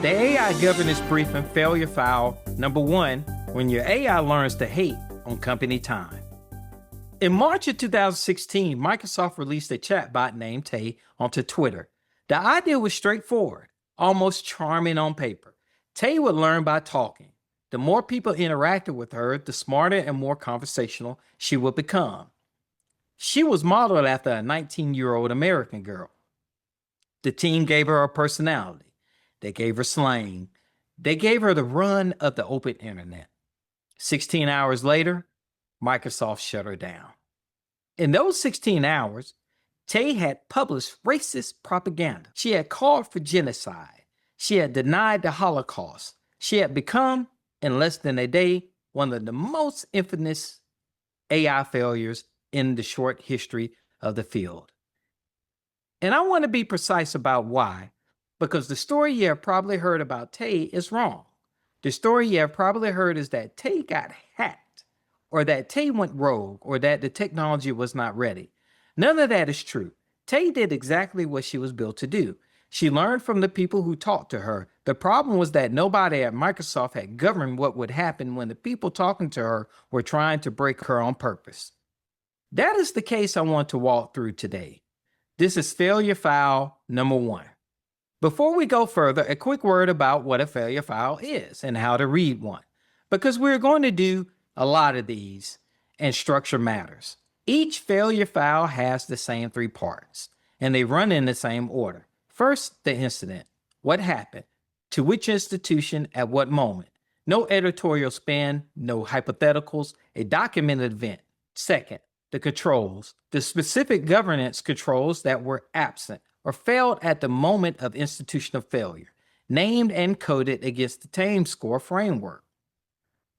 The AI governance briefing failure file number 1, when your AI learns to hate on company time. In March of 2016, Microsoft released a chatbot named Tay onto Twitter. The idea was straightforward, almost charming on paper. Tay would learn by talking. The more people interacted with her, the smarter and more conversational she would become. She was modeled after a 19-year-old American girl. The team gave her a personality. They gave her slang. They gave her the run of the open internet. 16 hours later, Microsoft shut her down. In those 16 hours, Tay had published racist propaganda. She had called for genocide. She had denied the Holocaust. She had become, in less than a day, one of the most infamous AI failures in the short history of the field. And I want to be precise about why, because the story you have probably heard about Tay is wrong. The story you have probably heard is that Tay got hacked, or that Tay went rogue, or that the technology was not ready. None of that is true. Tay did exactly what she was built to do. She learned from the people who talked to her. The problem was that nobody at Microsoft had governed what would happen when the people talking to her were trying to break her on purpose. That is the case I want to walk through today. This is failure file number 1. Before we go further, a quick word about what a failure file is and how to read one, because we're going to do a lot of these and structure matters. Each failure file has the same 3 parts, and they run in the same order. First, the incident. What happened? To which institution at what moment? No editorial spin, no hypotheticals, a documented event. Second, the controls, the specific governance controls that were absent or failed at the moment of institutional failure, named and coded against the TAME score framework.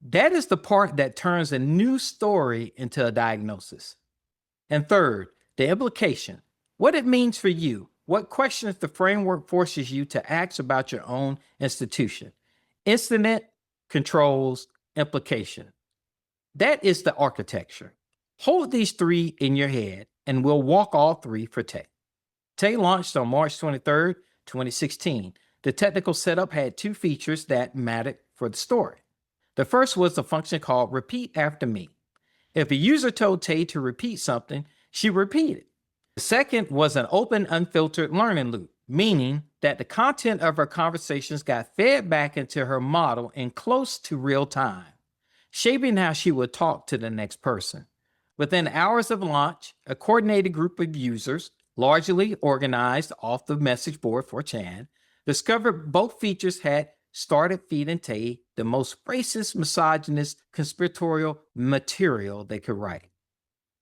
That is the part that turns a new story into a diagnosis. And third, the implication, what it means for you, what questions the framework forces you to ask about your own institution. Incident, controls, implication. That is the architecture. Hold these 3 in your head, and we'll walk all 3 for Tay. Tay launched on March 23, 2016. The technical setup had 2 features that mattered for the story. The first was a function called repeat after me. If a user told Tay to repeat something, she repeated. The second was an open, unfiltered learning loop, meaning that the content of her conversations got fed back into her model in close to real time, shaping how she would talk to the next person. Within hours of launch, a coordinated group of users, largely organized off the message board for Chan, discovered both features had started feeding Tay the most racist, misogynist, conspiratorial material they could write.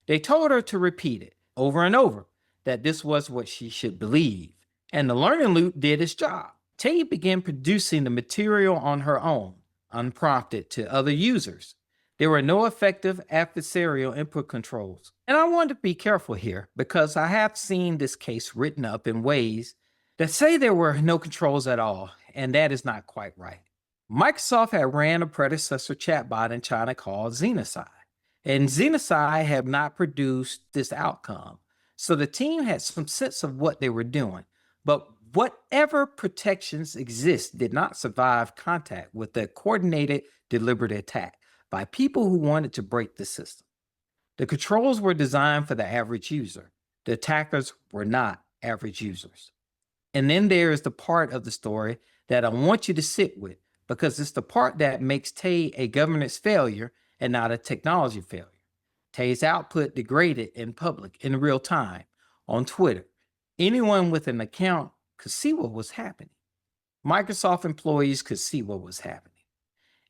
They told her to repeat it over and over, that this was what she should believe, and the learning loop did its job. Tay began producing the material on her own, unprompted, to other users. There were no effective adversarial input controls. And I want to be careful here because I have seen this case written up in ways that say there were no controls at all, and that is not quite right. Microsoft had ran a predecessor chatbot in China called Xenocide, and Xenocide had not produced this outcome. So the team had some sense of what they were doing, but whatever protections exist did not survive contact with the coordinated, deliberate attack by people who wanted to break the system. The controls were designed for the average user. The attackers were not average users. And then there is the part of the story that I want you to sit with, because it's the part that makes Tay a governance failure and not a technology failure. Tay's output degraded in public in real time on Twitter. Anyone with an account could see what was happening. Microsoft employees could see what was happening.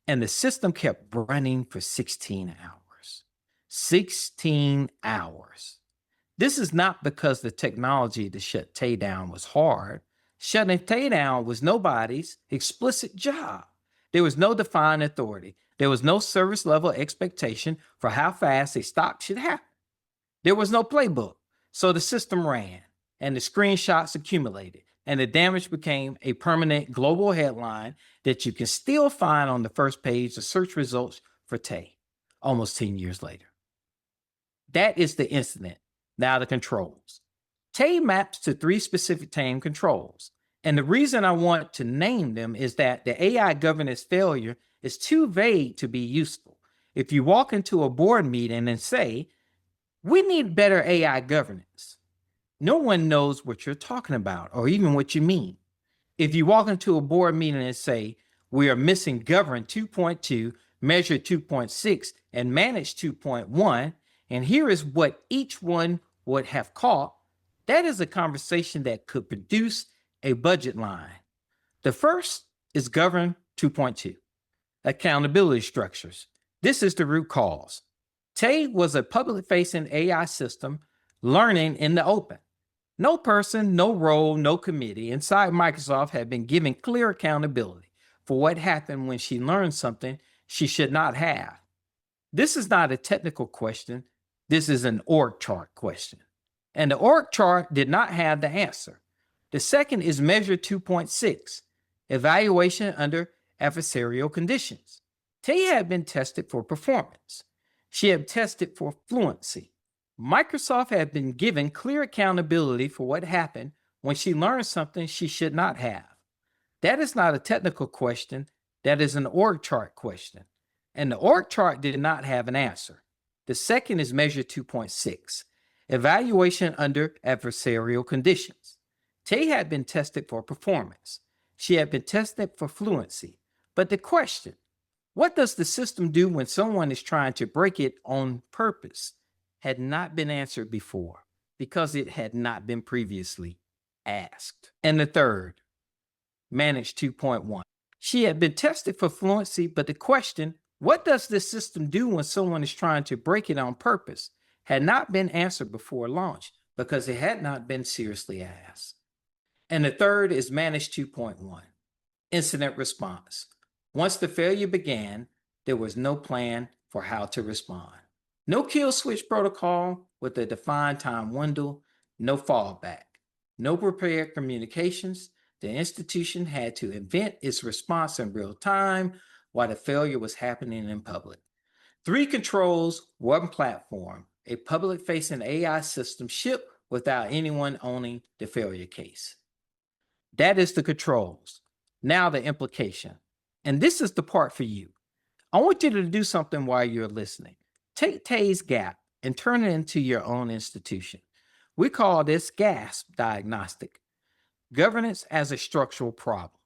And the system kept running for 16 hours. 16 hours. This is not because the technology to shut Tay down was hard. Shutting Tay down was nobody's explicit job. There was no defined authority. There was no service level expectation for how fast a stop should happen. There was no playbook. So the system ran, and the screenshots accumulated, and the damage became a permanent global headline that you can still find on the first page of search results for Tay, almost 10 years later. That is the incident. Now the controls. Tay maps to 3 specific TAME controls. And the reason I want to name them is that the AI governance failure is too vague to be useful. If you walk into a board meeting and say, we need better AI governance, no one knows what you're talking about or even what you mean. If you walk into a board meeting and say, we are missing govern 2.2, measure 2.6, and manage 2.1, and here is what each one would have caught, that is a conversation that could produce a budget line. The first is govern 2.2, accountability structures. This is the root cause. Tay was a public-facing AI system learning in the open. No person, no role, no committee inside Microsoft had been given clear accountability for what happened when she learned something she should not have. This is not a technical question. This is an org chart question. And the org chart did not have the answer. The second is measure 2.6, evaluation under adversarial conditions. Tay had been tested for performance. She had tested for fluency. Microsoft had been given clear accountability for what happened when she learned something she should not have. That is not a technical question. That is an org chart question. And the org chart did not have an answer. The second is measure 2.6, evaluation under adversarial conditions. Tay had been tested for performance. She had been tested for fluency. But the question, what does the system do when someone is trying to break it on purpose, had not been answered before because it had not been previously asked. And the third, manage 2.1. She had been tested for fluency, but the question, what does this system do when someone is trying to break it on purpose, had not been answered before launch because it had not been seriously asked. And the third is manage 2.1, incident response. Once the failure began, there was no plan for how to respond. No kill switch protocol with a defined time window, no fallback, no prepared communications. The institution had to invent its response in real time while the failure was happening in public. 3 controls, 1 platform, a public-facing AI system shipped without anyone owning the failure case. That is the controls. Now the implication. And this is the part for you. I want you to do something while you're listening. Take Tay's gap and turn it into your own institution. We call this GASP diagnostic, governance as a structural problem.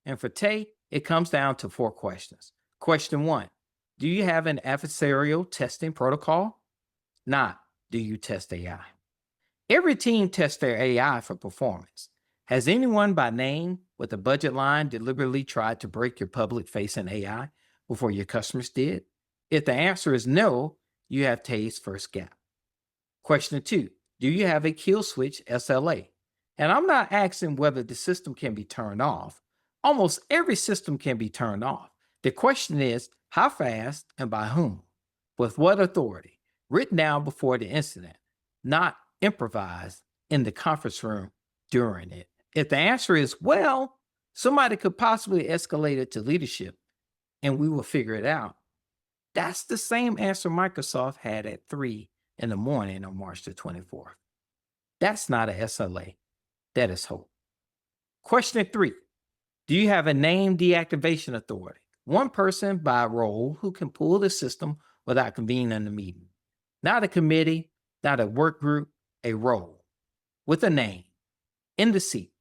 And for Tay, it comes down to 4 questions. Question 1, do you have an adversarial testing protocol? Not, do you test AI? Every team tests their AI for performance. Has anyone by name with a budget line deliberately tried to break your public-facing AI before your customers did? If the answer is no, you have Tay's first gap. Question 2, do you have a kill switch SLA? And I'm not asking whether the system can be turned off. Almost every system can be turned off. The question is, how fast and by whom? With what authority? Written down before the incident, not improvised in the conference room during it. If the answer is, well, somebody could possibly escalate it to leadership and we will figure it out. That's the same answer Microsoft had at 3 in the morning on March the 24th. That's not a SLA. That is hope. Question 3, do you have a name deactivation authority? One person by role who can pull the system without convening the meeting. Not a committee, not a work group, a role with a name in the seat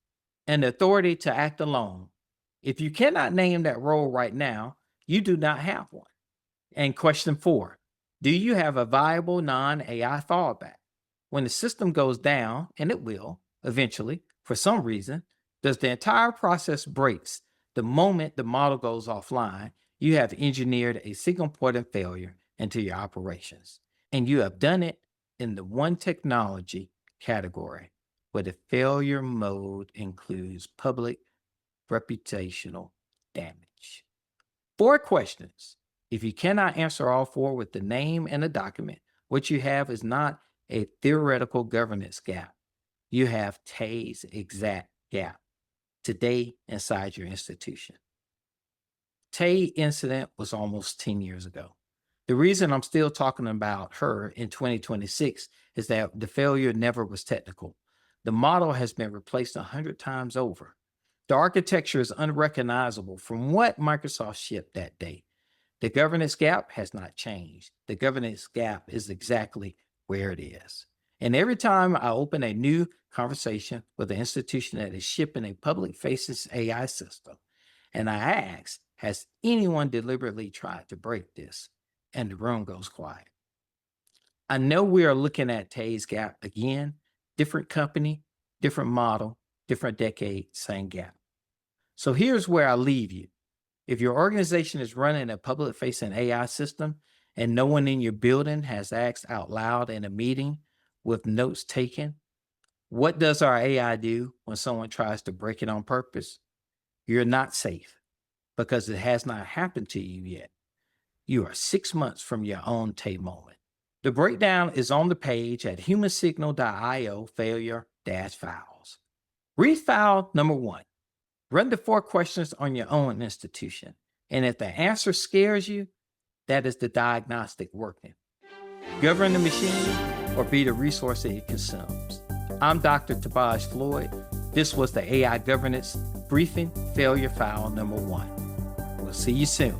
and the authority to act alone. If you cannot name that role right now, you do not have one. And question 4, do you have a viable non-AI fallback? When the system goes down, and it will eventually, for some reason, does the entire process breaks the moment the model goes offline, you have engineered a single point of failure into your operations. And you have done it in the one technology category where the failure mode includes public reputational damage. 4 questions. If you cannot answer all 4 with the name and the document, what you have is not a theoretical governance gap. You have Tay's exact gap today inside your institution. Tay incident was almost 10 years ago. The reason I'm still talking about her in 2026 is that the failure never was technical. The model has been replaced 100 times over. The architecture is unrecognizable from what Microsoft shipped that day. The governance gap has not changed. The governance gap is exactly where it is. And every time I open a new conversation with an institution that is shipping a public-facing AI system, and I ask, has anyone deliberately tried to break this? And the room goes quiet. I know we are looking at Tay's gap again, different company, different model, different decade, same gap. So here's where I leave you. If your organization is running a public-facing AI system and no one in your building has asked out loud in a meeting with notes taken, what does our AI do when someone tries to break it on purpose? You're not safe because it has not happened to you yet. You are 6 months from your own Tay moment. The breakdown is on the page at humansignal.io failure-files. Read file number 1. Run the 4 questions on your own institution. And if the answer scares you, that is the diagnostic working. Govern the machine or be the resource that it consumes. I'm Dr. Tuboise Floyd. This was the AI Governance Briefing Failure File number 1. We'll see you soon.